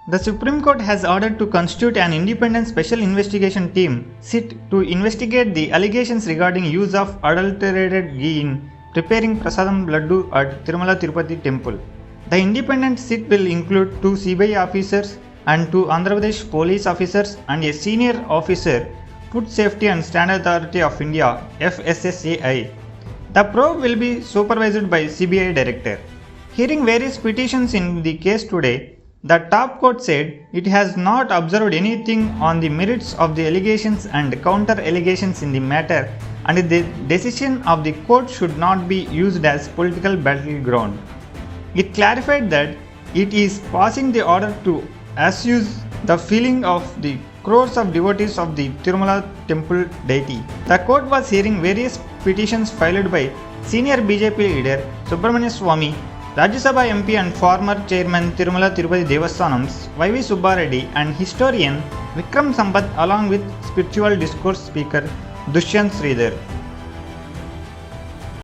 The Supreme Court has ordered to constitute an independent special investigation team (SIT) to investigate the allegations regarding use of adulterated ghee in preparing prasadam Laddu at Tirumala Tirupati temple. The independent SIT will include 2 CBI officers and 2 Andhra Pradesh police officers and a senior officer, Food Safety and Standard Authority of India (FSSAI). The probe will be supervised by CBI Director. Hearing various petitions in the case today, the top court said it has not observed anything on the merits of the allegations and counter allegations in the matter, and the decision of the court should not be used as political battleground. It clarified that it is passing the order to assuage the feeling of the crores of devotees of the Tirumala temple deity. The court was hearing various petitions filed by senior BJP leader Subramania Swamy, Rajya Sabha MP and former chairman Tirumala Tirupati Devasthanam's Y.V. Subbareddy and historian Vikram Sampath along with spiritual discourse speaker Dushyant Sridhar.